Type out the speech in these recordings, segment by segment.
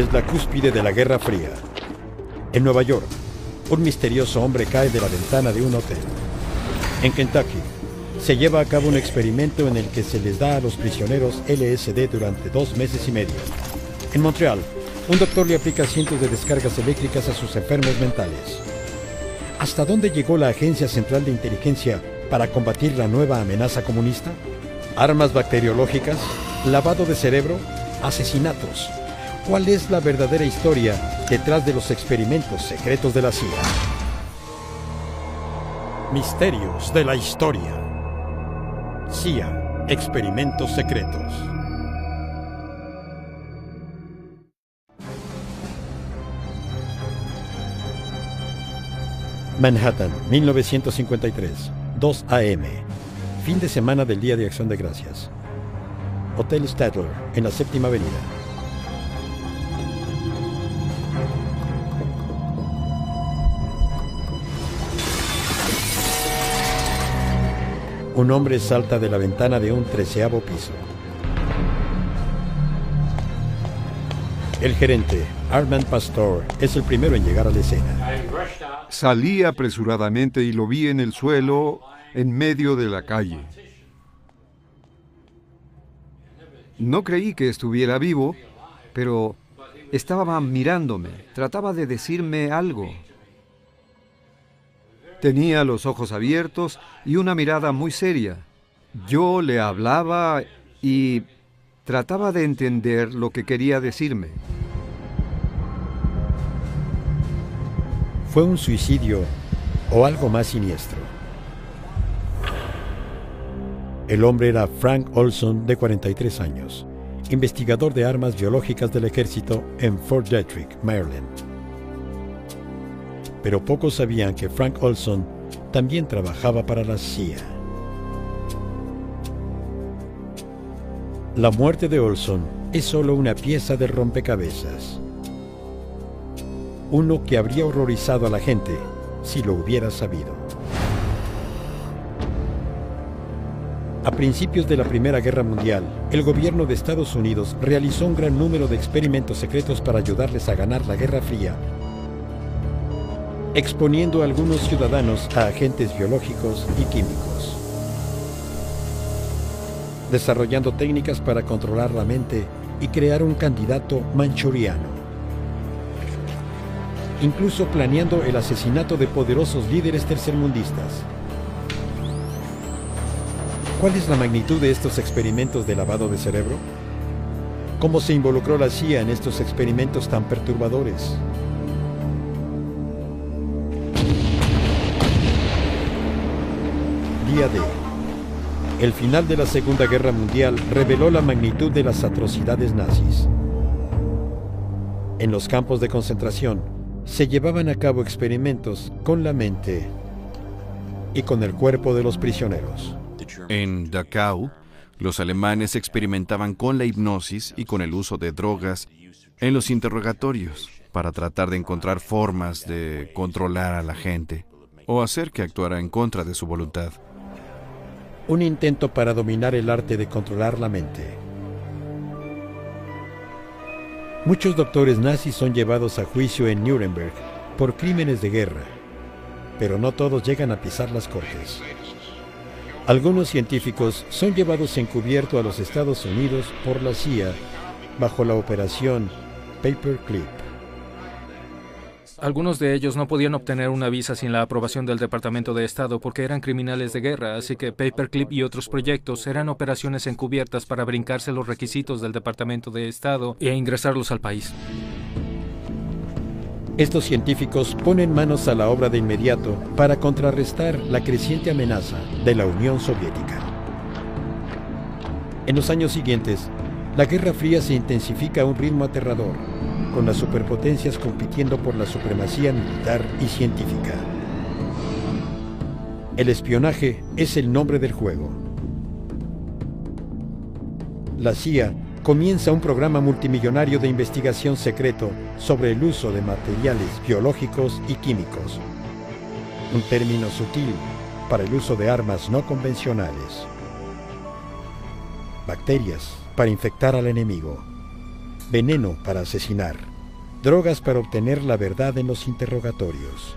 es la cúspide de la Guerra Fría. En Nueva York, un misterioso hombre cae de la ventana de un hotel. En Kentucky, se lleva a cabo un experimento en el que se les da a los prisioneros LSD durante 2 meses y medio. En Montreal, un doctor le aplica cientos de descargas eléctricas a sus enfermos mentales. ¿Hasta dónde llegó la Agencia Central de Inteligencia para combatir la nueva amenaza comunista? ¿Armas bacteriológicas? ¿Lavado de cerebro? ¿Asesinatos? ¿Cuál es la verdadera historia detrás de los experimentos secretos de la CIA? Misterios de la historia. CIA, experimentos secretos. Manhattan, 1953, 2 a.m. Fin de semana del Día de Acción de Gracias. Hotel Statler, en la 7ª Avenida. Un hombre salta de la ventana de un 13º piso. El gerente, Armand Pastor, es el primero en llegar a la escena. Salí apresuradamente y lo vi en el suelo, en medio de la calle. No creí que estuviera vivo, pero estaba mirándome, trataba de decirme algo. Tenía los ojos abiertos y una mirada muy seria. Yo le hablaba y trataba de entender lo que quería decirme. ¿Fue un suicidio o algo más siniestro? El hombre era Frank Olson, de 43 años, investigador de armas biológicas del ejército en Fort Detrick, Maryland. Pero pocos sabían que Frank Olson también trabajaba para la CIA. La muerte de Olson es solo una pieza del rompecabezas. Uno que habría horrorizado a la gente si lo hubiera sabido. A principios de la Primera Guerra Mundial, el gobierno de Estados Unidos realizó un gran número de experimentos secretos para ayudarles a ganar la Guerra Fría, exponiendo a algunos ciudadanos a agentes biológicos y químicos, desarrollando técnicas para controlar la mente y crear un candidato manchuriano, incluso planeando el asesinato de poderosos líderes tercermundistas. ¿Cuál es la magnitud de estos experimentos de lavado de cerebro? ¿Cómo se involucró la CIA en estos experimentos tan perturbadores? Día D. El final de la Segunda Guerra Mundial reveló la magnitud de las atrocidades nazis. En los campos de concentración se llevaban a cabo experimentos con la mente y con el cuerpo de los prisioneros. En Dachau, los alemanes experimentaban con la hipnosis y con el uso de drogas en los interrogatorios para tratar de encontrar formas de controlar a la gente o hacer que actuara en contra de su voluntad. Un intento para dominar el arte de controlar la mente. Muchos doctores nazis son llevados a juicio en Nuremberg por crímenes de guerra, pero no todos llegan a pisar las cortes. Algunos científicos son llevados encubierto a los Estados Unidos por la CIA bajo la operación Paperclip. Algunos de ellos no podían obtener una visa sin la aprobación del Departamento de Estado porque eran criminales de guerra, así que Paperclip y otros proyectos eran operaciones encubiertas para brincarse los requisitos del Departamento de Estado e ingresarlos al país. Estos científicos ponen manos a la obra de inmediato para contrarrestar la creciente amenaza de la Unión Soviética. En los años siguientes, la Guerra Fría se intensifica a un ritmo aterrador, con las superpotencias compitiendo por la supremacía militar y científica. El espionaje es el nombre del juego. La CIA comienza un programa multimillonario de investigación secreto sobre el uso de materiales biológicos y químicos, un término sutil para el uso de armas no convencionales. Bacterias para infectar al enemigo, veneno para asesinar. drogas para obtener la verdad en los interrogatorios.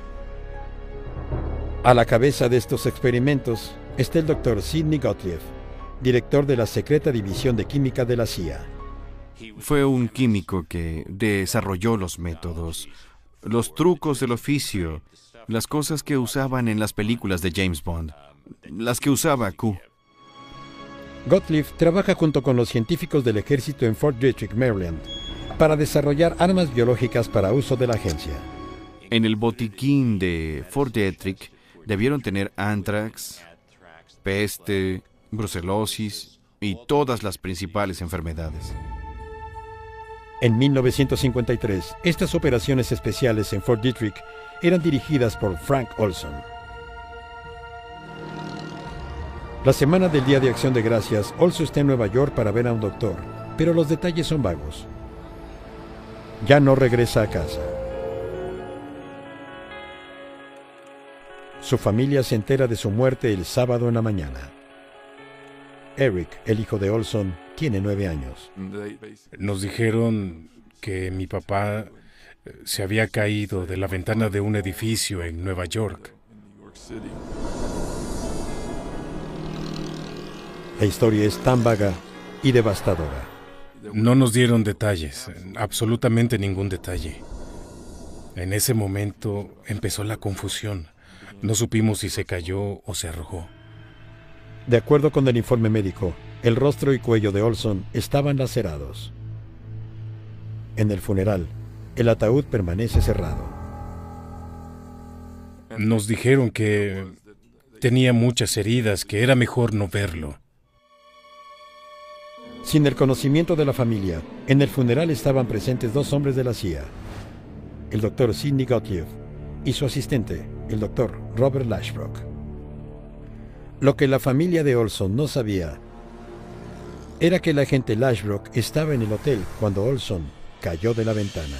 A la cabeza de estos experimentos está el Dr. Sidney Gottlieb, director de la secreta división de química de la CIA. Fue un químico que desarrolló los métodos, los trucos del oficio, las cosas que usaban en las películas de James Bond, las que usaba Q. Gottlieb trabaja junto con los científicos del ejército en Fort Detrick, Maryland, para desarrollar armas biológicas para uso de la agencia. En el botiquín de Fort Detrick debieron tener anthrax, peste, brucelosis y todas las principales enfermedades. En 1953, estas operaciones especiales en Fort Detrick eran dirigidas por Frank Olson. La semana del Día de Acción de Gracias, Olson está en Nueva York para ver a un doctor, pero los detalles son vagos. Ya no regresa a casa. Su familia se entera de su muerte el sábado en la mañana. Eric, el hijo de Olson, tiene 9 años. Nos dijeron que mi papá se había caído de la ventana de un edificio en Nueva York. La historia es tan vaga y devastadora. No nos dieron detalles, absolutamente ningún detalle. En ese momento empezó la confusión. No supimos si se cayó o se arrojó. De acuerdo con el informe médico, el rostro y cuello de Olson estaban lacerados. En el funeral, el ataúd permanece cerrado. Nos dijeron que tenía muchas heridas, que era mejor no verlo. Sin el conocimiento de la familia, en el funeral estaban presentes 2 hombres de la CIA, el Dr. Sidney Gottlieb y su asistente, el Dr. Robert Lashbrook. Lo que la familia de Olson no sabía era que el agente Lashbrook estaba en el hotel cuando Olson cayó de la ventana.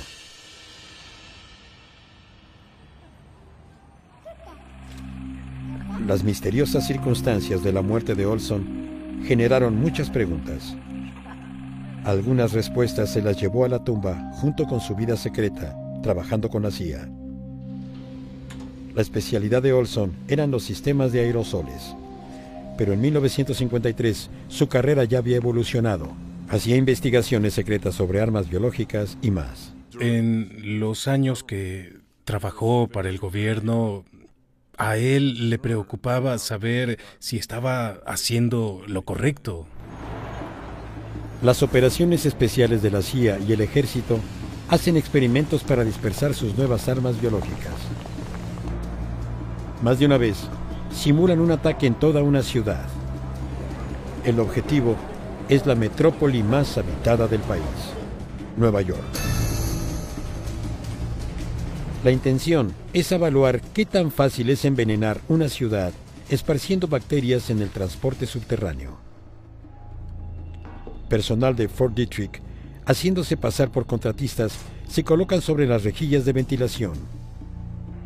Las misteriosas circunstancias de la muerte de Olson generaron muchas preguntas. Algunas respuestas se las llevó a la tumba junto con su vida secreta, trabajando con la CIA. La especialidad de Olson eran los sistemas de aerosoles. Pero en 1953 su carrera ya había evolucionado. Hacía investigaciones secretas sobre armas biológicas y más. En los años que trabajó para el gobierno, a él le preocupaba saber si estaba haciendo lo correcto. Las operaciones especiales de la CIA y el ejército hacen experimentos para dispersar sus nuevas armas biológicas. Más de una vez, simulan un ataque en toda una ciudad. El objetivo es la metrópoli más habitada del país, Nueva York. La intención es evaluar qué tan fácil es envenenar una ciudad esparciendo bacterias en el transporte subterráneo. Personal de Fort Detrick, haciéndose pasar por contratistas, se colocan sobre las rejillas de ventilación.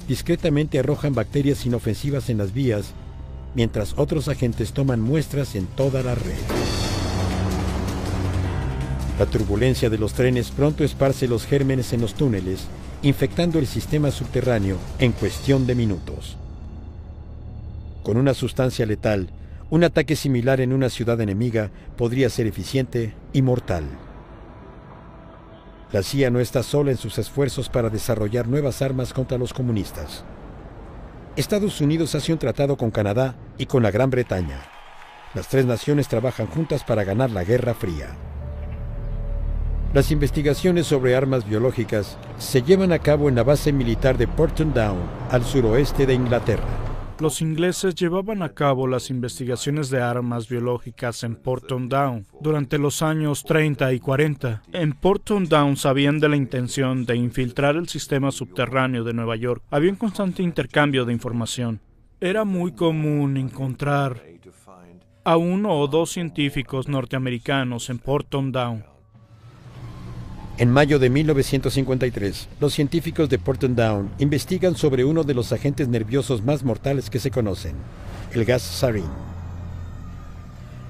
Discretamente arrojan bacterias inofensivas en las vías, mientras otros agentes toman muestras en toda la red. La turbulencia de los trenes pronto esparce los gérmenes en los túneles, infectando el sistema subterráneo en cuestión de minutos. Con una sustancia letal, un ataque similar en una ciudad enemiga podría ser eficiente y mortal. La CIA no está sola en sus esfuerzos para desarrollar nuevas armas contra los comunistas. Estados Unidos hace un tratado con Canadá y con la Gran Bretaña. Las 3 naciones trabajan juntas para ganar la Guerra Fría. Las investigaciones sobre armas biológicas se llevan a cabo en la base militar de Porton Down, al suroeste de Inglaterra. Los ingleses llevaban a cabo las investigaciones de armas biológicas en Porton Down durante los años 30 y 40. En Porton Down sabían de la intención de infiltrar el sistema subterráneo de Nueva York. Había un constante intercambio de información. Era muy común encontrar a 1 o 2 científicos norteamericanos en Porton Down. En mayo de 1953, los científicos de Porton Down investigan sobre uno de los agentes nerviosos más mortales que se conocen, el gas sarin.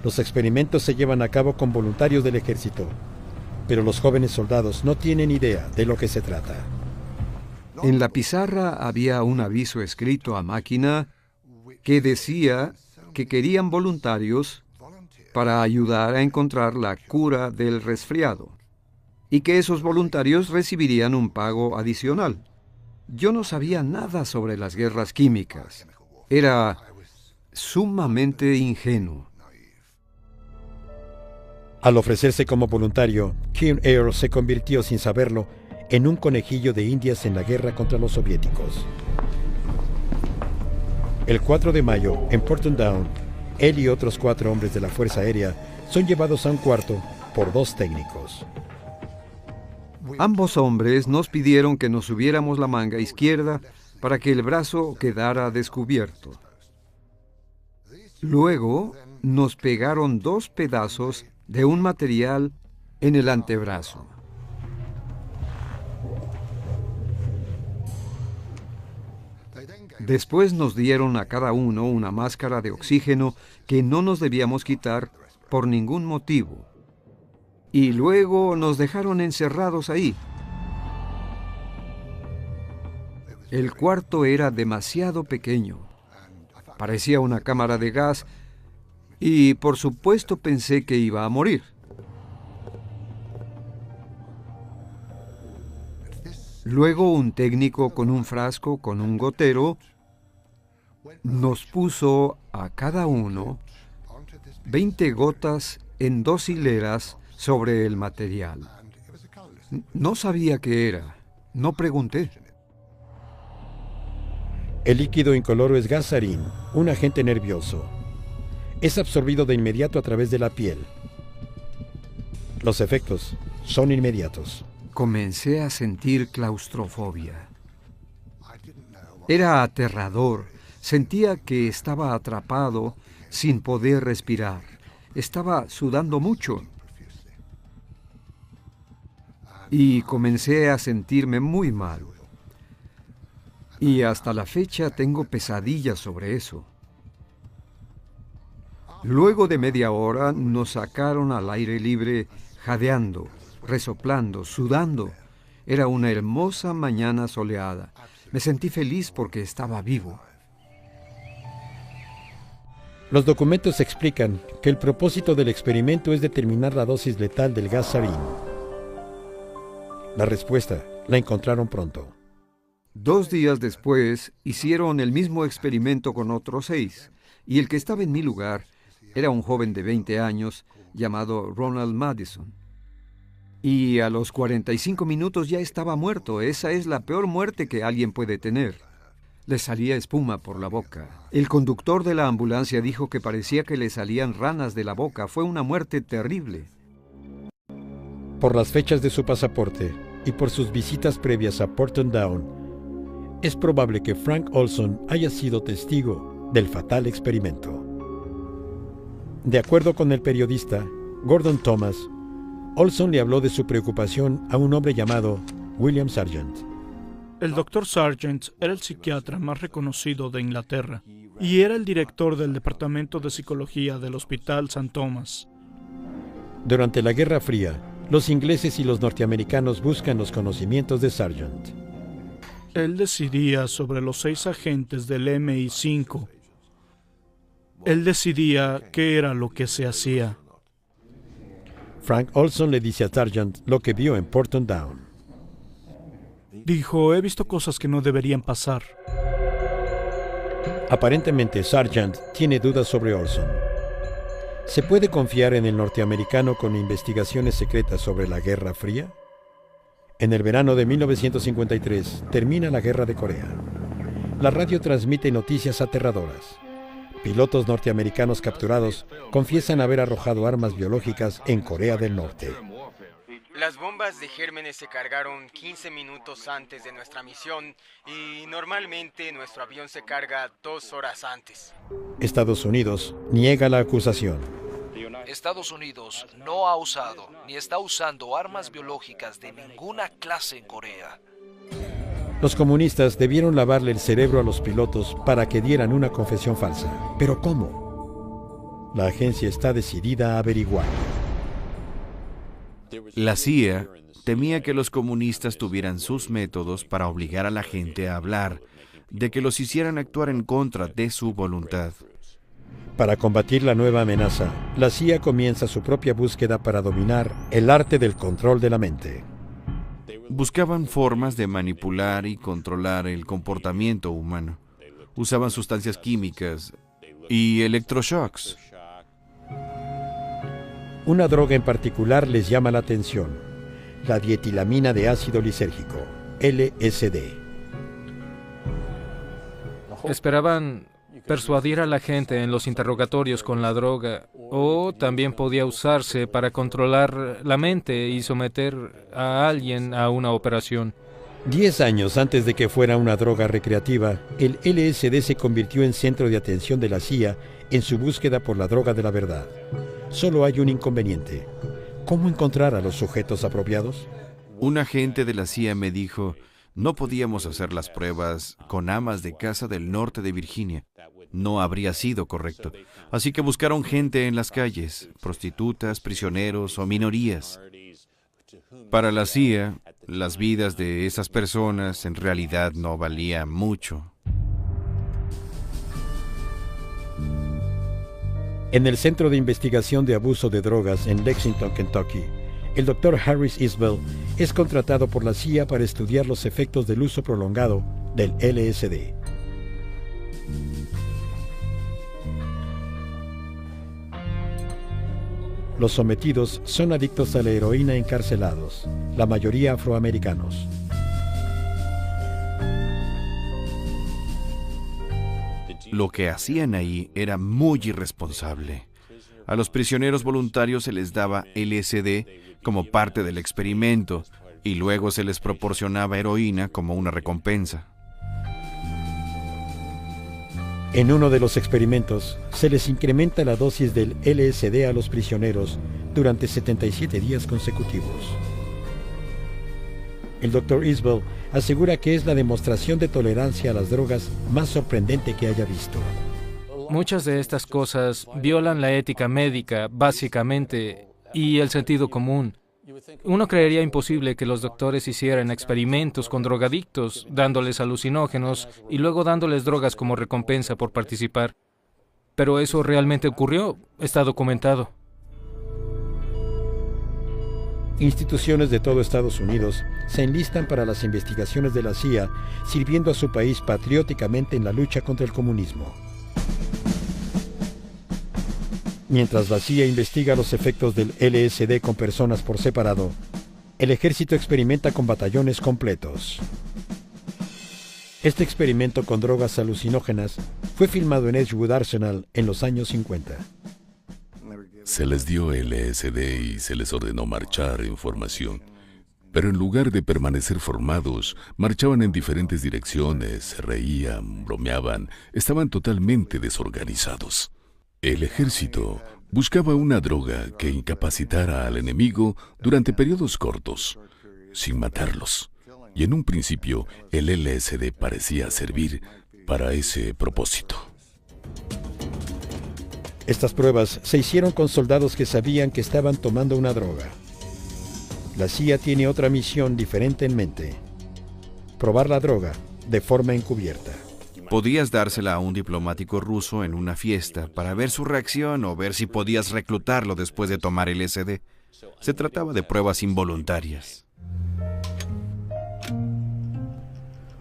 Los experimentos se llevan a cabo con voluntarios del ejército. pero los jóvenes soldados no tienen idea de lo que se trata. En la pizarra había un aviso escrito a máquina que decía que querían voluntarios para ayudar a encontrar la cura del resfriado y que esos voluntarios recibirían un pago adicional. Yo no sabía nada sobre las guerras químicas. Era sumamente ingenuo. Al ofrecerse como voluntario, Kim Earl se convirtió sin saberlo en un conejillo de indias en la guerra contra los soviéticos. El 4 de mayo, en Porton Down, él y otros 4 hombres de la Fuerza Aérea son llevados a un cuarto por 2 técnicos. Ambos hombres nos pidieron que nos subiéramos la manga izquierda para que el brazo quedara descubierto. Luego nos pegaron 2 pedazos de un material en el antebrazo. Después nos dieron a cada uno una máscara de oxígeno que no nos debíamos quitar por ningún motivo. Y luego nos dejaron encerrados ahí. El cuarto era demasiado pequeño. Parecía una cámara de gas y por supuesto pensé que iba a morir. Luego un técnico con un frasco con un gotero nos puso a cada uno 20 gotas en 2 hileras sobre el material. No sabía qué era. No pregunté. El líquido incoloro es gas sarín, un agente nervioso. Es absorbido de inmediato a través de la piel. Los efectos son inmediatos. Comencé a sentir claustrofobia. Era aterrador. Sentía que estaba atrapado sin poder respirar. Estaba sudando mucho. Y comencé a sentirme muy mal. Y hasta la fecha tengo pesadillas sobre eso. Luego de media hora nos sacaron al aire libre, jadeando, resoplando, sudando. Era una hermosa mañana soleada. Me sentí feliz porque estaba vivo. Los documentos explican que el propósito del experimento es determinar la dosis letal del gas sarín. La respuesta la encontraron pronto. 2 días después hicieron el mismo experimento con otros 6, y el que estaba en mi lugar era un joven de 20 años llamado Ronald Madison. Y a los 45 minutos ya estaba muerto. Esa es la peor muerte que alguien puede tener. Le salía espuma por la boca. El conductor de la ambulancia dijo que parecía que le salían ranas de la boca. Fue una muerte terrible. Por las fechas de su pasaporte y por sus visitas previas a Porton Down, es probable que Frank Olson haya sido testigo del fatal experimento. De acuerdo con el periodista Gordon Thomas, Olson le habló de su preocupación a un hombre llamado William Sargent. El Dr. Sargent era el psiquiatra más reconocido de Inglaterra y era el director del Departamento de Psicología del Hospital St. Thomas. Durante la Guerra Fría, los ingleses y los norteamericanos buscan los conocimientos de Sargent. Él decidía sobre los 6 agentes del MI5. Él decidía qué era lo que se hacía. Frank Olson le dice a Sargent lo que vio en Porton Down. Dijo, he visto cosas que no deberían pasar. Aparentemente, Sargent tiene dudas sobre Olson. ¿Se puede confiar en el norteamericano con investigaciones secretas sobre la Guerra Fría? En el verano de 1953 termina la Guerra de Corea. La radio transmite noticias aterradoras. Pilotos norteamericanos capturados confiesan haber arrojado armas biológicas en Corea del Norte. Las bombas de gérmenes se cargaron 15 minutos antes de nuestra misión y normalmente nuestro avión se carga 2 horas antes. Estados Unidos niega la acusación. Estados Unidos no ha usado ni está usando armas biológicas de ninguna clase en Corea. Los comunistas debieron lavarle el cerebro a los pilotos para que dieran una confesión falsa. ¿Pero cómo? La agencia está decidida a averiguar. La CIA temía que los comunistas tuvieran sus métodos para obligar a la gente a hablar, de que los hicieran actuar en contra de su voluntad. Para combatir la nueva amenaza, la CIA comienza su propia búsqueda para dominar el arte del control de la mente. Buscaban formas de manipular y controlar el comportamiento humano. Usaban sustancias químicas y electroshocks. Una droga en particular les llama la atención: la dietilamina de ácido lisérgico, LSD. Esperaban persuadir a la gente en los interrogatorios con la droga, o también podía usarse para controlar la mente y someter a alguien a una operación. 10 años antes de que fuera una droga recreativa, el LSD se convirtió en centro de atención de la CIA en su búsqueda por la droga de la verdad. Solo hay un inconveniente: ¿cómo encontrar a los sujetos apropiados? Un agente de la CIA me dijo: no podíamos hacer las pruebas con amas de casa del norte de Virginia. No habría sido correcto. Así que buscaron gente en las calles, prostitutas, prisioneros o minorías. Para la CIA, las vidas de esas personas en realidad no valían mucho. En el Centro de Investigación de Abuso de Drogas en Lexington, Kentucky, el Dr. Harris Isbell es contratado por la CIA para estudiar los efectos del uso prolongado del LSD. Los sometidos son adictos a la heroína encarcelados, la mayoría afroamericanos. Lo que hacían ahí era muy irresponsable. A los prisioneros voluntarios se les daba LSD como parte del experimento y luego se les proporcionaba heroína como una recompensa. En uno de los experimentos, se les incrementa la dosis del LSD a los prisioneros durante 77 días consecutivos. El Dr. Isbell asegura que es la demostración de tolerancia a las drogas más sorprendente que haya visto. Muchas de estas cosas violan la ética médica, básicamente, y el sentido común. Uno creería imposible que los doctores hicieran experimentos con drogadictos, dándoles alucinógenos y luego dándoles drogas como recompensa por participar. Pero eso realmente ocurrió, está documentado. Instituciones de todo Estados Unidos se enlistan para las investigaciones de la CIA, sirviendo a su país patrióticamente en la lucha contra el comunismo. Mientras la CIA investiga los efectos del LSD con personas por separado, el ejército experimenta con batallones completos. Este experimento con drogas alucinógenas fue filmado en Edgewood Arsenal en los años 50. Se les dio LSD y se les ordenó marchar en formación. Pero en lugar de permanecer formados, marchaban en diferentes direcciones, se reían, bromeaban, estaban totalmente desorganizados. El ejército buscaba una droga que incapacitara al enemigo durante periodos cortos, sin matarlos. Y en un principio, el LSD parecía servir para ese propósito. Estas pruebas se hicieron con soldados que sabían que estaban tomando una droga. La CIA tiene otra misión diferente en mente: probar la droga de forma encubierta. Podías dársela a un diplomático ruso en una fiesta para ver su reacción o ver si podías reclutarlo después de tomar LSD. Se trataba de pruebas involuntarias.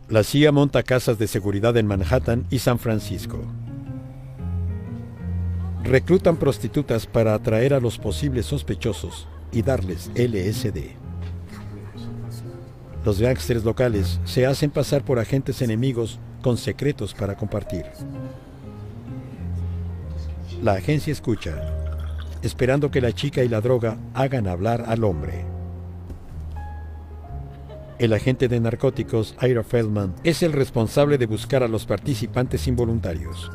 La CIA monta casas de seguridad en Manhattan y San Francisco. Reclutan prostitutas para atraer a los posibles sospechosos y darles LSD. Los gángsters locales se hacen pasar por agentes enemigos con secretos para compartir. La agencia escucha, esperando que la chica y la droga hagan hablar al hombre. El agente de narcóticos, Ira Feldman, es el responsable de buscar a los participantes involuntarios.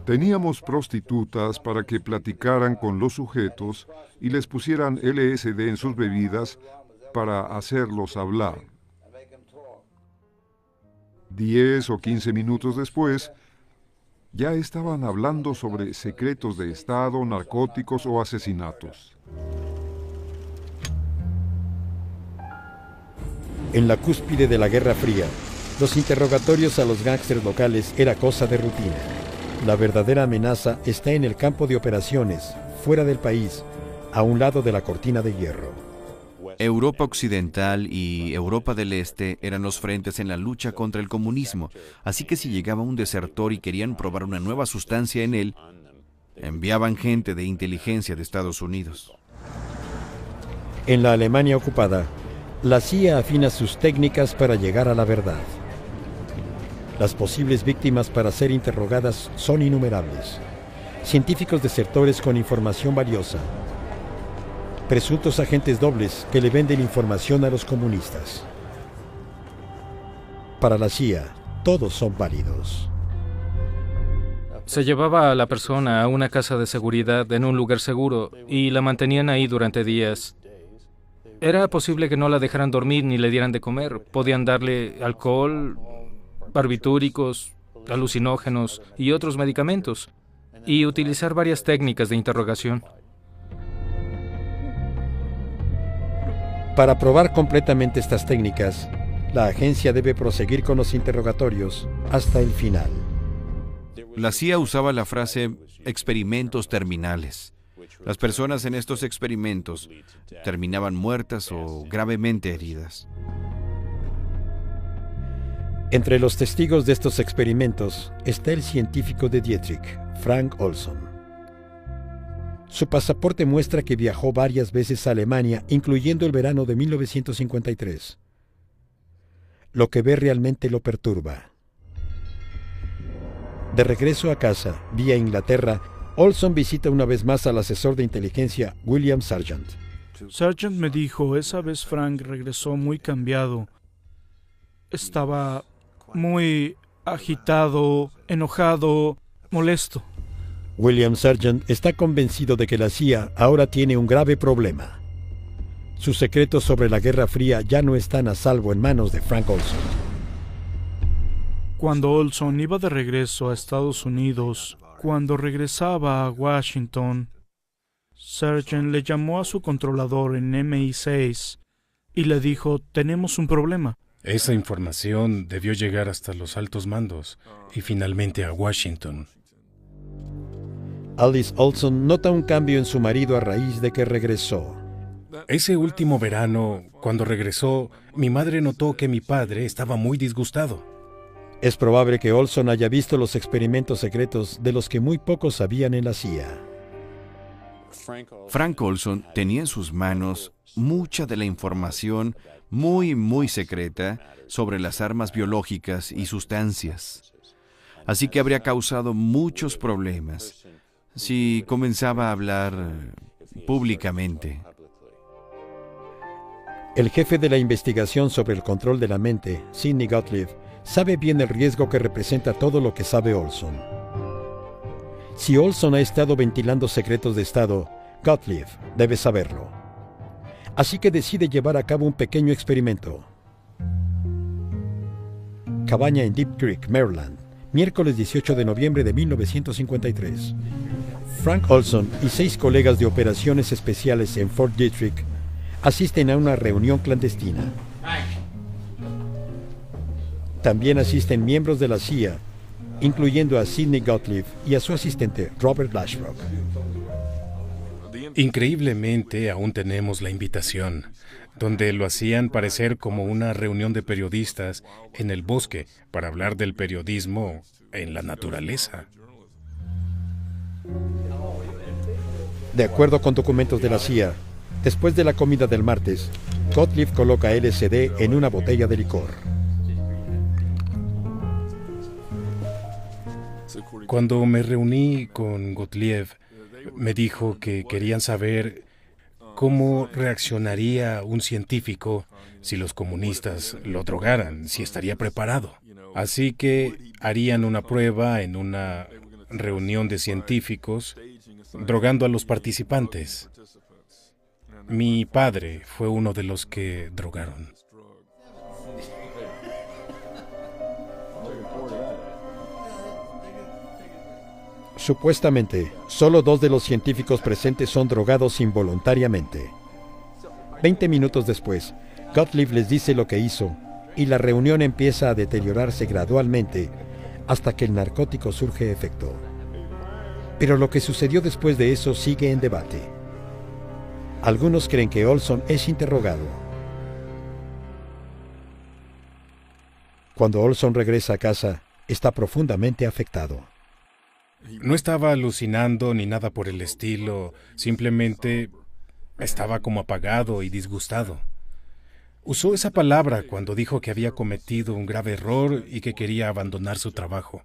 Teníamos prostitutas para que platicaran con los sujetos y les pusieran LSD en sus bebidas para hacerlos hablar. 10 o 15 minutos después, ya estaban hablando sobre secretos de Estado, narcóticos o asesinatos. En la cúspide de la Guerra Fría, los interrogatorios a los gángsters locales era cosa de rutina. La verdadera amenaza está en el campo de operaciones, fuera del país, a un lado de la cortina de hierro. Europa Occidental y Europa del Este eran los frentes en la lucha contra el comunismo, así que si llegaba un desertor y querían probar una nueva sustancia en él, enviaban gente de inteligencia de Estados Unidos. En la Alemania ocupada, la CIA afina sus técnicas para llegar a la verdad. Las posibles víctimas para ser interrogadas son innumerables. Científicos desertores con información valiosa. Presuntos agentes dobles que le venden información a los comunistas. Para la CIA, todos son válidos. Se llevaba a la persona a una casa de seguridad en un lugar seguro y la mantenían ahí durante días. Era posible que no la dejaran dormir ni le dieran de comer. Podían darle alcohol, barbitúricos, alucinógenos y otros medicamentos, y utilizar varias técnicas de interrogación. Para probar completamente estas técnicas, la agencia debe proseguir con los interrogatorios hasta el final. La CIA usaba la frase experimentos terminales. Las personas en estos experimentos terminaban muertas o gravemente heridas. Entre los testigos de estos experimentos está el científico de Dietrich, Frank Olson. Su pasaporte muestra que viajó varias veces a Alemania, incluyendo el verano de 1953. Lo que ve realmente lo perturba. De regreso a casa, vía Inglaterra, Olson visita una vez más al asesor de inteligencia, William Sargent. Sargent me dijo, esa vez Frank regresó muy cambiado. Estaba muy agitado, enojado, molesto. William Sargent está convencido de que la CIA ahora tiene un grave problema. Sus secretos sobre la Guerra Fría ya no están a salvo en manos de Frank Olson. Cuando Olson iba de regreso a Estados Unidos, cuando regresaba a Washington, Sargent le llamó a su controlador en MI6 y le dijo, tenemos un problema. Esa información debió llegar hasta los altos mandos y finalmente a Washington. Alice Olson nota un cambio en su marido a raíz de que regresó. Ese último verano, cuando regresó, mi madre notó que mi padre estaba muy disgustado. Es probable que Olson haya visto los experimentos secretos de los que muy pocos sabían en la CIA. Frank Olson tenía en sus manos mucha de la información muy secreta sobre las armas biológicas y sustancias. Así que habría causado muchos problemas si comenzaba a hablar públicamente. El jefe de la investigación sobre el control de la mente, Sidney Gottlieb, sabe bien el riesgo que representa todo lo que sabe Olson. Si Olson ha estado ventilando secretos de Estado, Gottlieb debe saberlo. Así que decide llevar a cabo un pequeño experimento. Cabaña en Deep Creek, Maryland, miércoles 18 de noviembre de 1953. Frank Olson y 6 colegas de operaciones especiales en Fort Detrick asisten a una reunión clandestina. También asisten miembros de la CIA, incluyendo a Sidney Gottlieb y a su asistente Robert Lashbrook. Increíblemente, aún tenemos la invitación, donde lo hacían parecer como una reunión de periodistas en el bosque para hablar del periodismo en la naturaleza. De acuerdo con documentos de la CIA, después de la comida del martes, Gottlieb coloca LSD en una botella de licor. Cuando me reuní con Gottlieb, me dijo que querían saber cómo reaccionaría un científico si los comunistas lo drogaran, si estaría preparado. Así que harían una prueba en una reunión de científicos, drogando a los participantes. Mi padre fue uno de los que drogaron. Supuestamente, solo 2 de los científicos presentes son drogados involuntariamente. 20 minutos después, Gottlieb les dice lo que hizo y la reunión empieza a deteriorarse gradualmente hasta que el narcótico surge efecto. Pero lo que sucedió después de eso sigue en debate. Algunos creen que Olson es interrogado. Cuando Olson regresa a casa, está profundamente afectado. No estaba alucinando ni nada por el estilo, simplemente estaba como apagado y disgustado. Usó esa palabra cuando dijo que había cometido un grave error y que quería abandonar su trabajo.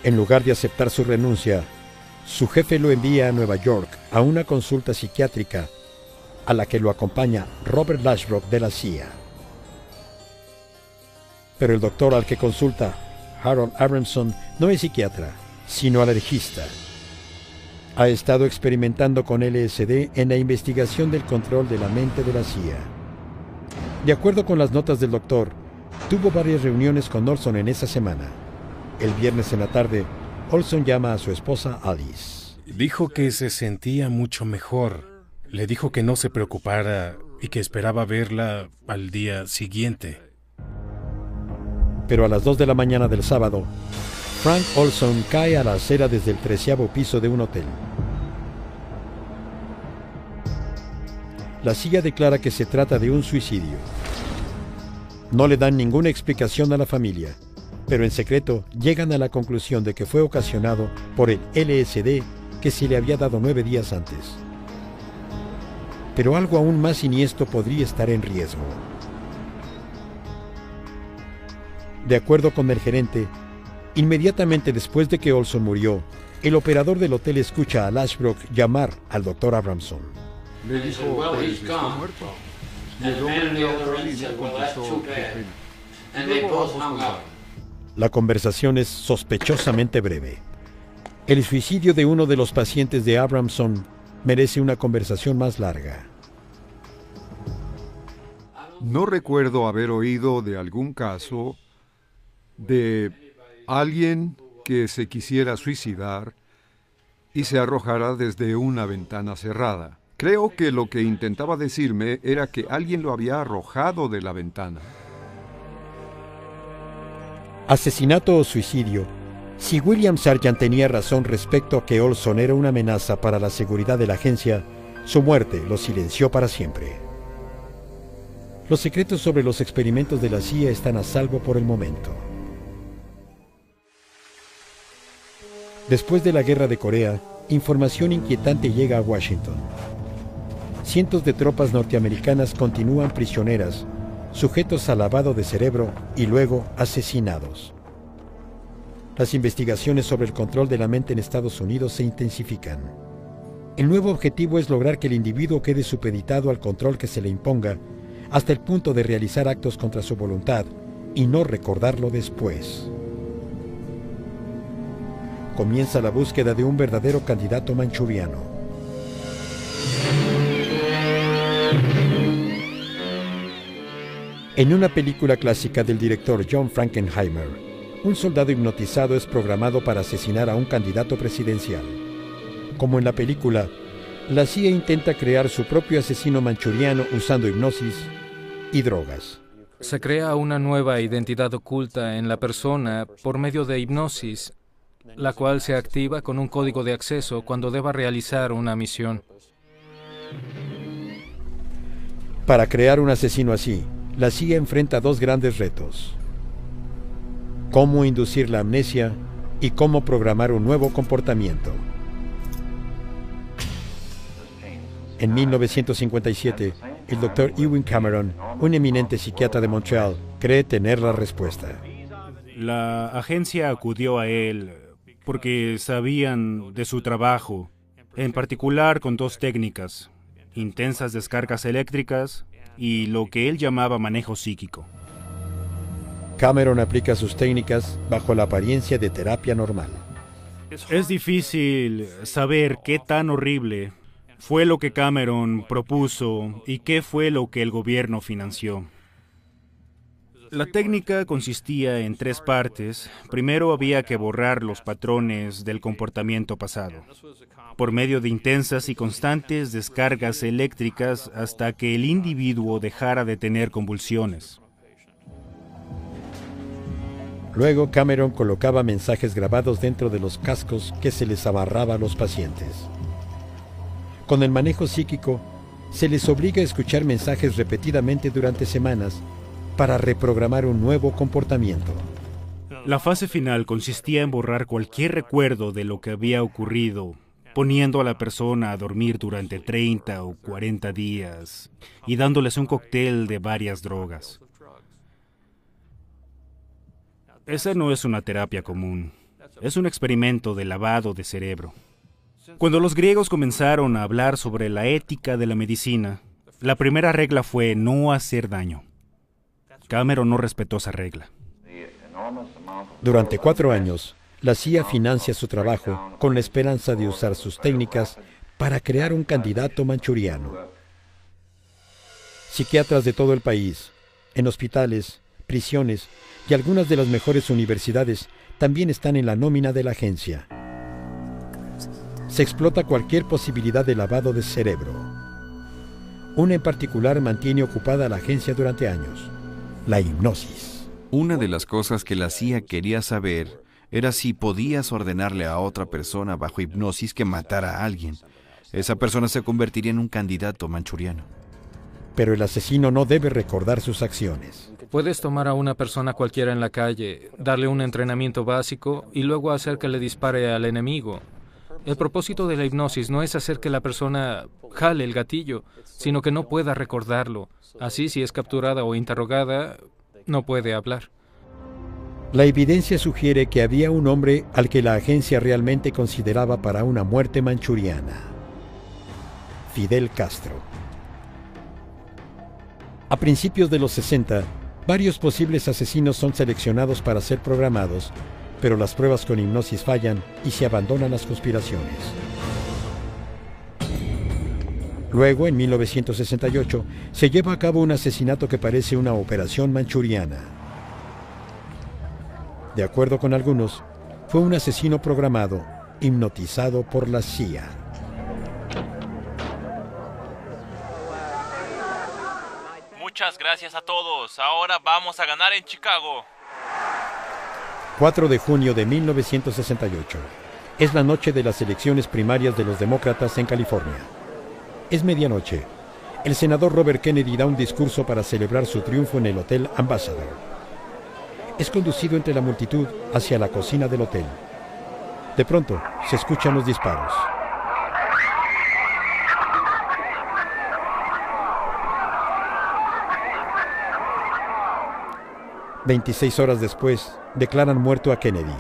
En lugar de aceptar su renuncia, su jefe lo envía a Nueva York a una consulta psiquiátrica a la que lo acompaña Robert Lashbrook de la CIA. Pero el doctor al que consulta, Harold Abramson, no es psiquiatra, sino alergista. Ha estado experimentando con LSD en la investigación del control de la mente de la CIA. De acuerdo con las notas del doctor, tuvo varias reuniones con Olson en esa semana. El viernes en la tarde, Olson llama a su esposa Alice. Dijo que se sentía mucho mejor. Le dijo que no se preocupara y que esperaba verla al día siguiente. Pero a las 2 de la mañana del sábado, Frank Olson cae a la acera desde el 13º piso de un hotel. La CIA declara que se trata de un suicidio. No le dan ninguna explicación a la familia, pero en secreto llegan a la conclusión de que fue ocasionado por el LSD que se le había dado 9 días antes. Pero algo aún más siniestro podría estar en riesgo. De acuerdo con el gerente, inmediatamente después de que Olson murió, el operador del hotel escucha a Lashbrook llamar al Dr. Abramson. Le dijo, pues está muerto. Y el hombre en la otra línea contestó, qué pena. Luego ambos colgaron. La conversación es sospechosamente breve. El suicidio de uno de los pacientes de Abramson merece una conversación más larga. No recuerdo haber oído de algún caso de alguien que se quisiera suicidar y se arrojara desde una ventana cerrada. Creo que lo que intentaba decirme era que alguien lo había arrojado de la ventana. Asesinato o suicidio. Si William Sargent tenía razón respecto a que Olson era una amenaza para la seguridad de la agencia, su muerte lo silenció para siempre. Los secretos sobre los experimentos de la CIA están a salvo por el momento. Después de la guerra de Corea, información inquietante llega a Washington. Cientos de tropas norteamericanas continúan prisioneras, sujetos a lavado de cerebro y luego asesinados. Las investigaciones sobre el control de la mente en Estados Unidos se intensifican. El nuevo objetivo es lograr que el individuo quede supeditado al control que se le imponga, hasta el punto de realizar actos contra su voluntad y no recordarlo después. Comienza la búsqueda de un verdadero candidato manchuriano. En una película clásica del director John Frankenheimer, un soldado hipnotizado es programado para asesinar a un candidato presidencial. Como en la película, la CIA intenta crear su propio asesino manchuriano usando hipnosis y drogas. Se crea una nueva identidad oculta en la persona por medio de hipnosis, la cual se activa con un código de acceso cuando deba realizar una misión. Para crear un asesino así, la CIA enfrenta dos grandes retos: cómo inducir la amnesia y cómo programar un nuevo comportamiento. En 1957, el Dr. Ewen Cameron, un eminente psiquiatra de Montreal, cree tener la respuesta. La agencia acudió a él porque sabían de su trabajo, en particular con dos técnicas: intensas descargas eléctricas y lo que él llamaba manejo psíquico. Cameron aplica sus técnicas bajo la apariencia de terapia normal. Es difícil saber qué tan horrible fue lo que Cameron propuso y qué fue lo que el gobierno financió. La técnica consistía en 3 partes. Primero había que borrar los patrones del comportamiento pasado, por medio de intensas y constantes descargas eléctricas hasta que el individuo dejara de tener convulsiones. Luego Cameron colocaba mensajes grabados dentro de los cascos que se les amarraba a los pacientes. Con el manejo psíquico, se les obliga a escuchar mensajes repetidamente durante semanas para reprogramar un nuevo comportamiento. La fase final consistía en borrar cualquier recuerdo de lo que había ocurrido, poniendo a la persona a dormir durante 30 o 40 días y dándoles un cóctel de varias drogas. Esa no es una terapia común, es un experimento de lavado de cerebro. Cuando los griegos comenzaron a hablar sobre la ética de la medicina, la primera regla fue no hacer daño. Cameron no respetó esa regla. Durante 4 años, la CIA financia su trabajo con la esperanza de usar sus técnicas para crear un candidato manchuriano. Psiquiatras de todo el país, en hospitales, prisiones y algunas de las mejores universidades también están en la nómina de la agencia. Se explota cualquier posibilidad de lavado de cerebro. Una en particular mantiene ocupada a la agencia durante años: la hipnosis. Una de las cosas que la CIA quería saber era si podías ordenarle a otra persona bajo hipnosis que matara a alguien. Esa persona se convertiría en un candidato manchuriano. Pero el asesino no debe recordar sus acciones. Puedes tomar a una persona cualquiera en la calle, darle un entrenamiento básico y luego hacer que le dispare al enemigo. El propósito de la hipnosis no es hacer que la persona jale el gatillo, sino que no pueda recordarlo. Así, si es capturada o interrogada, no puede hablar. La evidencia sugiere que había un hombre al que la agencia realmente consideraba para una muerte manchuriana: Fidel Castro. A principios de los 60, varios posibles asesinos son seleccionados para ser programados, pero las pruebas con hipnosis fallan y se abandonan las conspiraciones. Luego, en 1968, se lleva a cabo un asesinato que parece una operación manchuriana. De acuerdo con algunos, fue un asesino programado, hipnotizado por la CIA. Muchas gracias a todos. Ahora vamos a ganar en Chicago. 4 de junio de 1968. Es la noche de las elecciones primarias de los demócratas en California. Es medianoche. El senador Robert Kennedy da un discurso para celebrar su triunfo en el Hotel Ambassador. Es conducido entre la multitud hacia la cocina del hotel. De pronto, se escuchan los disparos. «26 horas después, declaran muerto a Kennedy.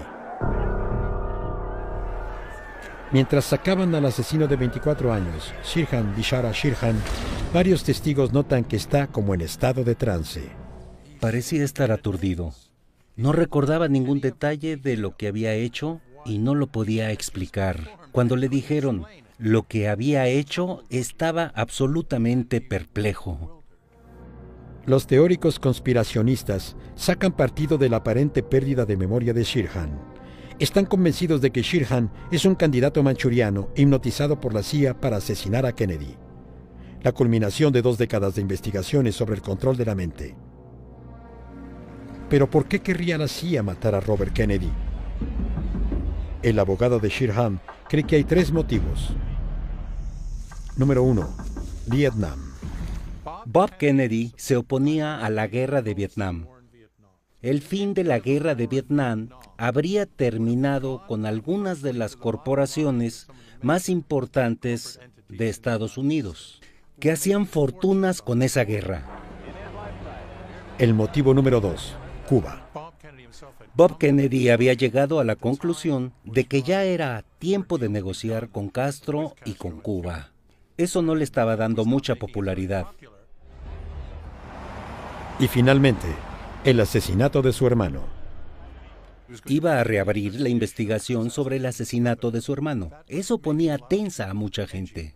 Mientras sacaban al asesino de 24 años, Sirhan Bishara Sirhan, varios testigos notan que está como en estado de trance. Parecía estar aturdido. No recordaba ningún detalle de lo que había hecho y no lo podía explicar. Cuando le dijeron lo que había hecho, estaba absolutamente perplejo. Los teóricos conspiracionistas sacan partido de la aparente pérdida de memoria de Sirhan. Están convencidos de que Sirhan es un candidato manchuriano hipnotizado por la CIA para asesinar a Kennedy. La culminación de 2 décadas de investigaciones sobre el control de la mente. ¿Pero por qué querría la CIA matar a Robert Kennedy? El abogado de Sirhan cree que hay 3 motivos. Número 1. Vietnam. Bob Kennedy se oponía a la guerra de Vietnam. El fin de la guerra de Vietnam habría terminado con algunas de las corporaciones más importantes de Estados Unidos, que hacían fortunas con esa guerra. El motivo número 2, Cuba. Bob Kennedy había llegado a la conclusión de que ya era tiempo de negociar con Castro y con Cuba. Eso no le estaba dando mucha popularidad. Y finalmente, el asesinato de su hermano. Iba a reabrir la investigación sobre el asesinato de su hermano. Eso ponía tensa a mucha gente.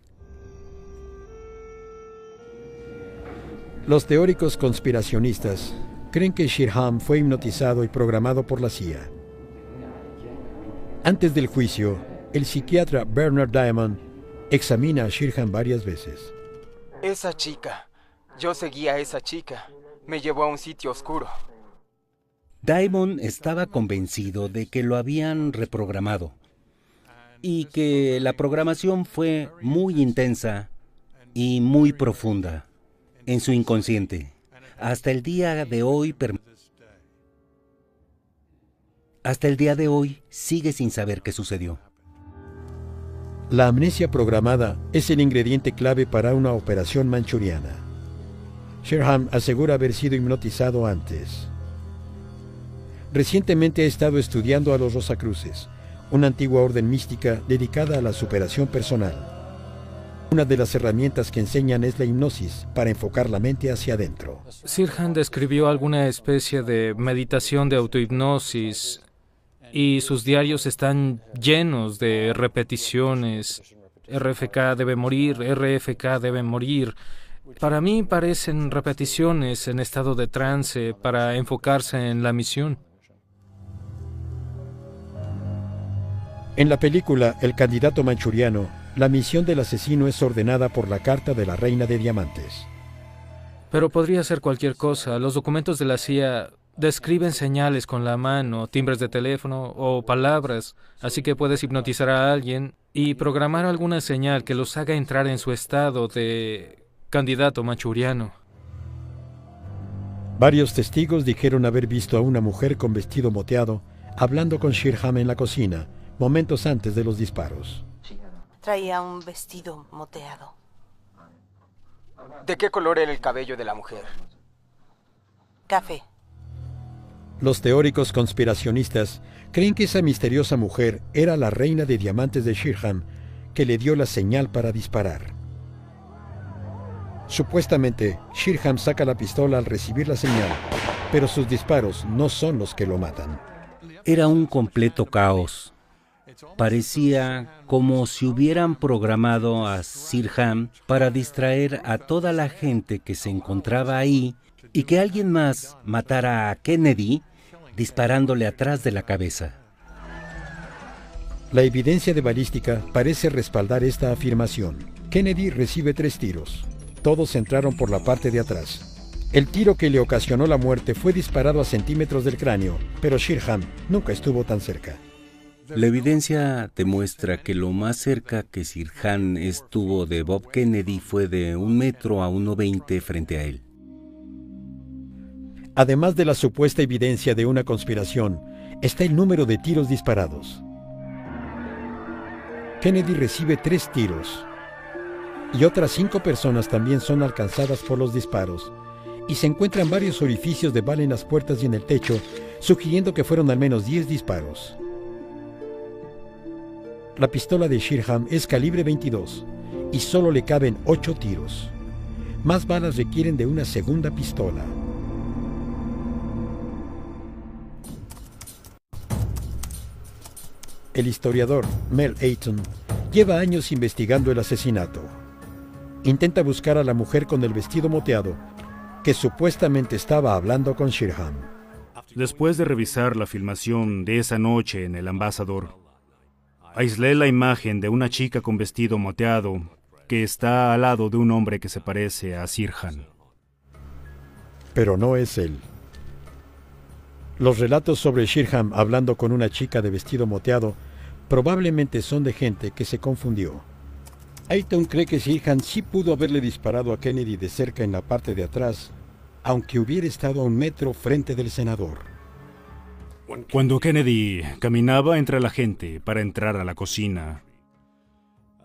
Los teóricos conspiracionistas creen que Shirham fue hipnotizado y programado por la CIA. Antes del juicio, el psiquiatra Bernard Diamond examina a Shirham varias veces. Esa chica. Yo seguía a esa chica. Me llevó a un sitio oscuro. Diamond estaba convencido de que lo habían reprogramado y que la programación fue muy intensa y muy profunda en su inconsciente. Hasta el día de hoy sigue sin saber qué sucedió. La amnesia programada es el ingrediente clave para una operación manchuriana. Shirham asegura haber sido hipnotizado antes. Recientemente ha estado estudiando a los Rosacruces, una antigua orden mística dedicada a la superación personal. Una de las herramientas que enseñan es la hipnosis para enfocar la mente hacia adentro. Sirhan describió alguna especie de meditación de autohipnosis y sus diarios están llenos de repeticiones. RFK debe morir, RFK debe morir. Para mí parecen repeticiones en estado de trance para enfocarse en la misión. En la película El candidato manchuriano, la misión del asesino es ordenada por la carta de la Reina de Diamantes. Pero podría ser cualquier cosa. Los documentos de la CIA describen señales con la mano, timbres de teléfono o palabras, así que puedes hipnotizar a alguien y programar alguna señal que los haga entrar en su estado de candidato manchuriano. Varios testigos dijeron haber visto a una mujer con vestido moteado hablando con Shirham en la cocina, momentos antes de los disparos. Traía un vestido moteado. ¿De qué color era el cabello de la mujer? Café. Los teóricos conspiracionistas creen que esa misteriosa mujer era la reina de diamantes de Shirham, que le dio la señal para disparar. Supuestamente, Shirham saca la pistola al recibir la señal, pero sus disparos no son los que lo matan. Era un completo caos. Parecía como si hubieran programado a Shirham para distraer a toda la gente que se encontraba ahí y que alguien más matara a Kennedy disparándole atrás de la cabeza. La evidencia de balística parece respaldar esta afirmación. Kennedy recibe 3 tiros. Todos entraron por la parte de atrás. El tiro que le ocasionó la muerte fue disparado a centímetros del cráneo, pero Shirham nunca estuvo tan cerca. La evidencia demuestra que lo más cerca que Shirham estuvo de Bob Kennedy fue de 1 metro a 1,20 frente a él. Además de la supuesta evidencia de una conspiración, está el número de tiros disparados. Kennedy recibe 3 tiros, y otras 5 personas también son alcanzadas por los disparos, y se encuentran varios orificios de bala en las puertas y en el techo, sugiriendo que fueron al menos 10 disparos. La pistola de Shirham es calibre 22 y solo le caben 8 tiros. Más balas requieren de una segunda pistola. El historiador Mel Ayton lleva años investigando el asesinato. Intenta buscar a la mujer con el vestido moteado, que supuestamente estaba hablando con Shirham. Después de revisar la filmación de esa noche en el Ambassador, aislé la imagen de una chica con vestido moteado que está al lado de un hombre que se parece a Shirham. Pero no es él. Los relatos sobre Shirham hablando con una chica de vestido moteado probablemente son de gente que se confundió. Ayton cree que Shirham sí pudo haberle disparado a Kennedy de cerca en la parte de atrás, aunque hubiera estado a 1 metro frente del senador. Cuando Kennedy caminaba entre la gente para entrar a la cocina,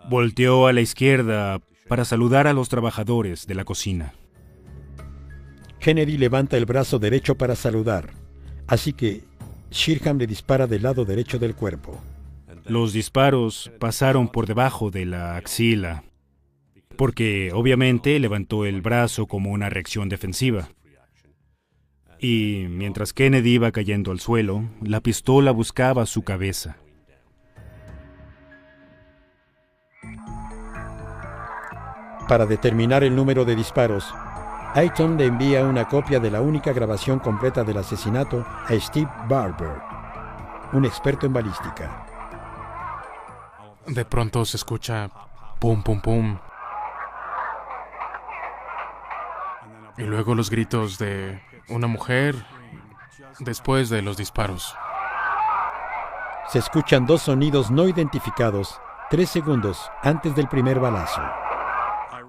volteó a la izquierda para saludar a los trabajadores de la cocina. Kennedy levanta el brazo derecho para saludar, así que Shirham le dispara del lado derecho del cuerpo. Los disparos pasaron por debajo de la axila, porque obviamente levantó el brazo como una reacción defensiva. Y mientras Kennedy iba cayendo al suelo, la pistola buscaba su cabeza. Para determinar el número de disparos, Ayton le envía una copia de la única grabación completa del asesinato a Steve Barber, un experto en balística. De pronto se escucha pum, pum, pum. Y luego los gritos de una mujer después de los disparos. Se escuchan dos sonidos no identificados 3 segundos antes del primer balazo.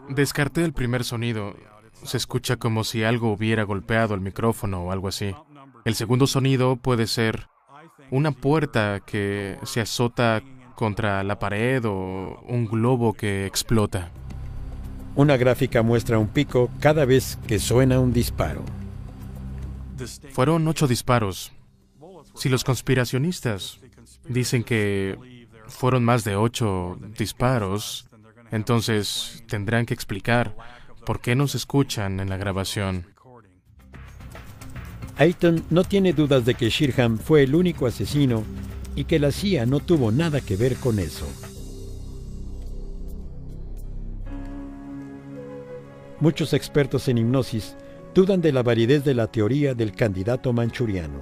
Descarté el primer sonido. Se escucha como si algo hubiera golpeado el micrófono o algo así. El segundo sonido puede ser una puerta que se azota contra la pared o un globo que explota. Una gráfica muestra un pico cada vez que suena un disparo. Fueron 8 disparos. Si los conspiracionistas dicen que fueron más de 8 disparos, entonces tendrán que explicar por qué no se escuchan en la grabación. Ayton no tiene dudas de que Sheerham fue el único asesino y que la CIA no tuvo nada que ver con eso. Muchos expertos en hipnosis dudan de la validez de la teoría del candidato manchuriano.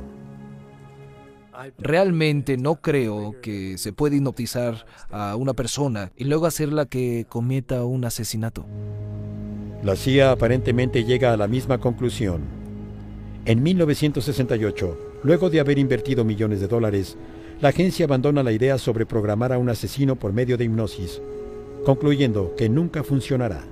Realmente no creo que se pueda hipnotizar a una persona y luego hacerla que cometa un asesinato. La CIA aparentemente llega a la misma conclusión. En 1968, luego de haber invertido millones de dólares, la agencia abandona la idea sobre programar a un asesino por medio de hipnosis, concluyendo que nunca funcionará.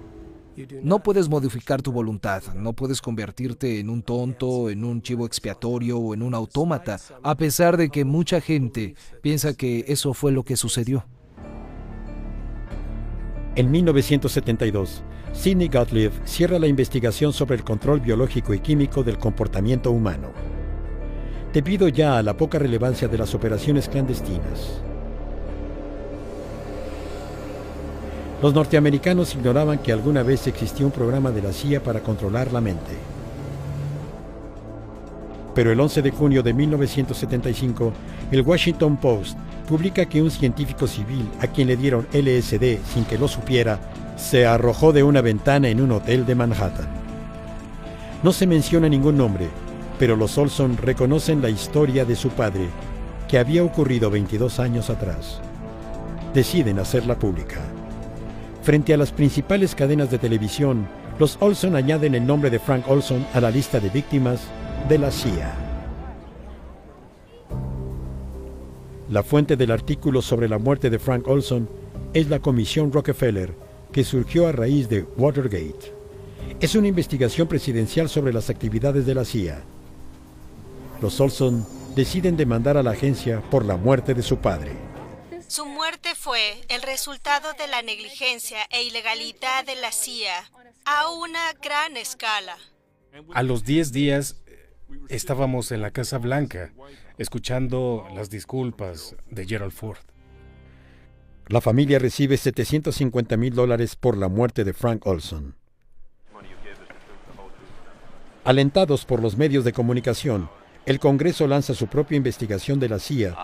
No puedes modificar tu voluntad, no puedes convertirte en un tonto, en un chivo expiatorio o en un autómata, a pesar de que mucha gente piensa que eso fue lo que sucedió. En 1972, Sidney Gottlieb cierra la investigación sobre el control biológico y químico del comportamiento humano, debido ya a la poca relevancia de las operaciones clandestinas. Los norteamericanos ignoraban que alguna vez existió un programa de la CIA para controlar la mente. Pero el 11 de junio de 1975, el Washington Post publica que un científico civil a quien le dieron LSD sin que lo supiera, se arrojó de una ventana en un hotel de Manhattan. No se menciona ningún nombre, pero los Olson reconocen la historia de su padre, que había ocurrido 22 años atrás. Deciden hacerla pública. Frente a las principales cadenas de televisión, los Olson añaden el nombre de Frank Olson a la lista de víctimas de la CIA. La fuente del artículo sobre la muerte de Frank Olson es la Comisión Rockefeller, que surgió a raíz de Watergate. Es una investigación presidencial sobre las actividades de la CIA. Los Olson deciden demandar a la agencia por la muerte de su padre. Su muerte fue el resultado de la negligencia e ilegalidad de la CIA a una gran escala. A los 10 días estábamos en la Casa Blanca, escuchando las disculpas de Gerald Ford. La familia recibe $750,000 por la muerte de Frank Olson. Alentados por los medios de comunicación, el Congreso lanza su propia investigación de la CIA,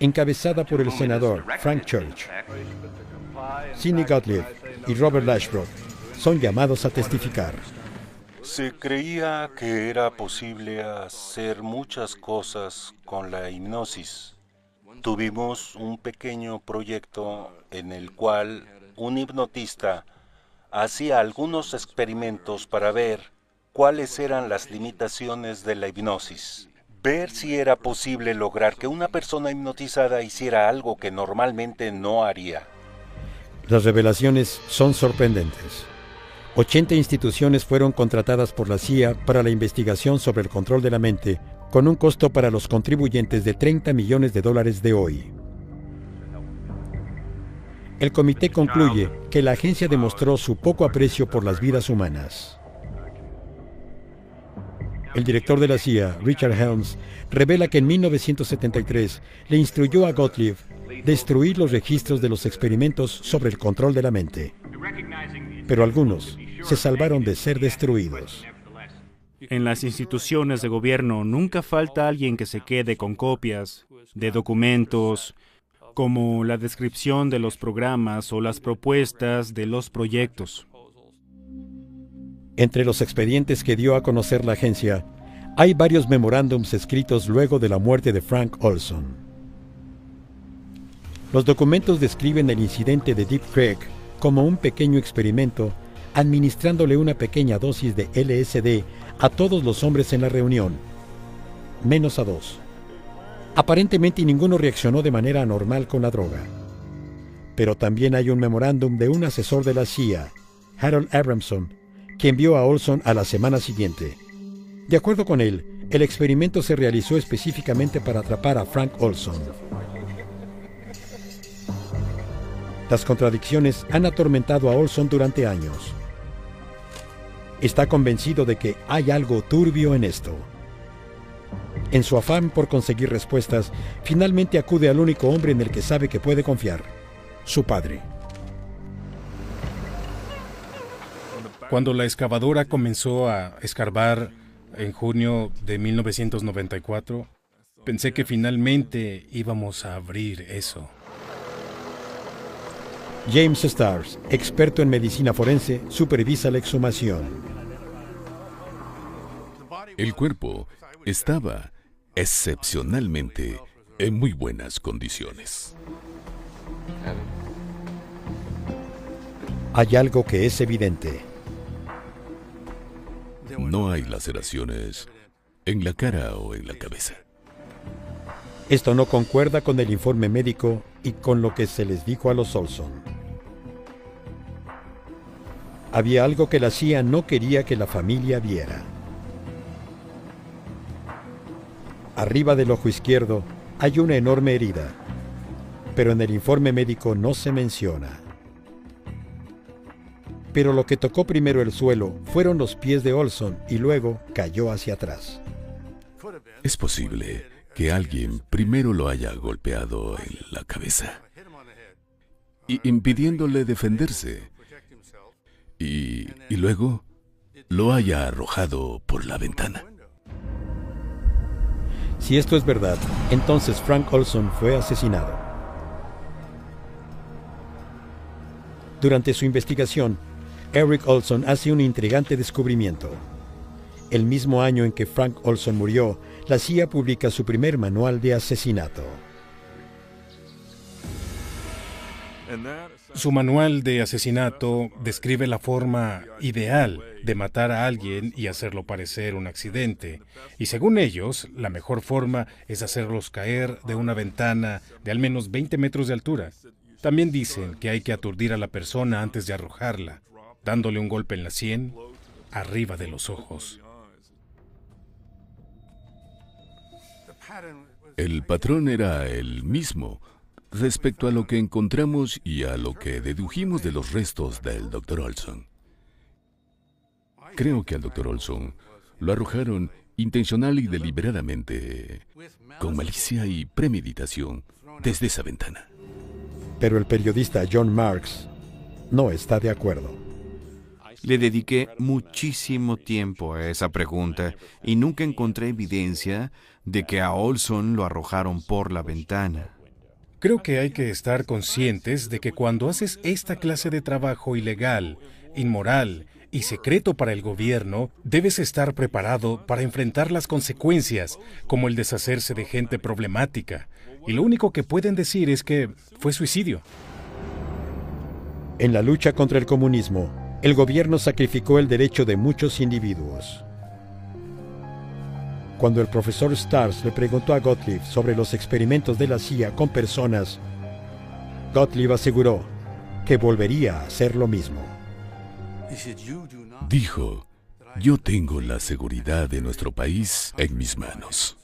encabezada por el senador Frank Church. Sidney Gottlieb y Robert Lashbrook son llamados a testificar. Se creía que era posible hacer muchas cosas con la hipnosis. Tuvimos un pequeño proyecto en el cual un hipnotista hacía algunos experimentos para ver cuáles eran las limitaciones de la hipnosis. Ver si era posible lograr que una persona hipnotizada hiciera algo que normalmente no haría. Las revelaciones son sorprendentes. 80 instituciones fueron contratadas por la CIA para la investigación sobre el control de la mente, con un costo para los contribuyentes de $30 millones de hoy. El comité concluye que la agencia demostró su poco aprecio por las vidas humanas. El director de la CIA, Richard Helms, revela que en 1973 le instruyó a Gottlieb destruir los registros de los experimentos sobre el control de la mente. Pero algunos se salvaron de ser destruidos. En las instituciones de gobierno nunca falta alguien que se quede con copias de documentos, como la descripción de los programas o las propuestas de los proyectos. Entre los expedientes que dio a conocer la agencia, hay varios memorándums escritos luego de la muerte de Frank Olson. Los documentos describen el incidente de Deep Creek como un pequeño experimento, administrándole una pequeña dosis de LSD a todos los hombres en la reunión, menos a 2. Aparentemente ninguno reaccionó de manera anormal con la droga. Pero también hay un memorándum de un asesor de la CIA, Harold Abramson, que envió a Olson a la semana siguiente. De acuerdo con él, el experimento se realizó específicamente para atrapar a Frank Olson. Las contradicciones han atormentado a Olson durante años. Está convencido de que hay algo turbio en esto. En su afán por conseguir respuestas, finalmente acude al único hombre en el que sabe que puede confiar, su padre. Cuando la excavadora comenzó a escarbar en junio de 1994, pensé que finalmente íbamos a abrir eso. James Stars, experto en medicina forense, supervisa la exhumación. El cuerpo estaba excepcionalmente en muy buenas condiciones. Hay algo que es evidente. No hay laceraciones en la cara o en la cabeza. Esto no concuerda con el informe médico y con lo que se les dijo a los Olson. Había algo que la CIA no quería que la familia viera. Arriba del ojo izquierdo hay una enorme herida, pero en el informe médico no se menciona. Pero lo que tocó primero el suelo fueron los pies de Olson y luego cayó hacia atrás. Es posible que alguien primero lo haya golpeado en la cabeza, impidiéndole defenderse, y luego lo haya arrojado por la ventana. Si esto es verdad, entonces Frank Olson fue asesinado. Durante su investigación, Eric Olson hace un intrigante descubrimiento. El mismo año en que Frank Olson murió, la CIA publica su primer manual de asesinato. Su manual de asesinato describe la forma ideal de matar a alguien y hacerlo parecer un accidente. Y según ellos, la mejor forma es hacerlos caer de una ventana de al menos 20 metros de altura. También dicen que hay que aturdir a la persona antes de arrojarla, dándole un golpe en la sien, arriba de los ojos. El patrón era el mismo respecto a lo que encontramos y a lo que dedujimos de los restos del Dr. Olson. Creo que al Dr. Olson lo arrojaron intencional y deliberadamente, con malicia y premeditación, desde esa ventana. Pero el periodista John Marks no está de acuerdo. Le dediqué muchísimo tiempo a esa pregunta y nunca encontré evidencia de que a Olson lo arrojaron por la ventana. Creo que hay que estar conscientes de que cuando haces esta clase de trabajo ilegal, inmoral y secreto para el gobierno, debes estar preparado para enfrentar las consecuencias, como el deshacerse de gente problemática. Y lo único que pueden decir es que fue suicidio. En la lucha contra el comunismo, el gobierno sacrificó el derecho de muchos individuos. Cuando el profesor Stars le preguntó a Gottlieb sobre los experimentos de la CIA con personas, Gottlieb aseguró que volvería a hacer lo mismo. Dijo, yo tengo la seguridad de nuestro país en mis manos.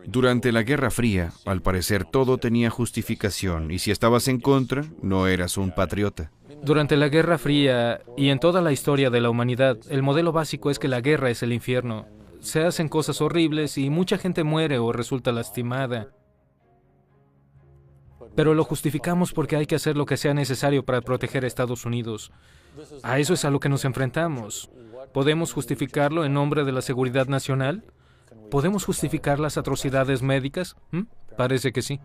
Durante la Guerra Fría, al parecer todo tenía justificación, y si estabas en contra, no eras un patriota. Durante la Guerra Fría y en toda la historia de la humanidad, el modelo básico es que la guerra es el infierno. Se hacen cosas horribles y mucha gente muere o resulta lastimada. Pero lo justificamos porque hay que hacer lo que sea necesario para proteger a Estados Unidos. A eso es a lo que nos enfrentamos. ¿Podemos justificarlo en nombre de la seguridad nacional? ¿Podemos justificar las atrocidades médicas? Parece que sí.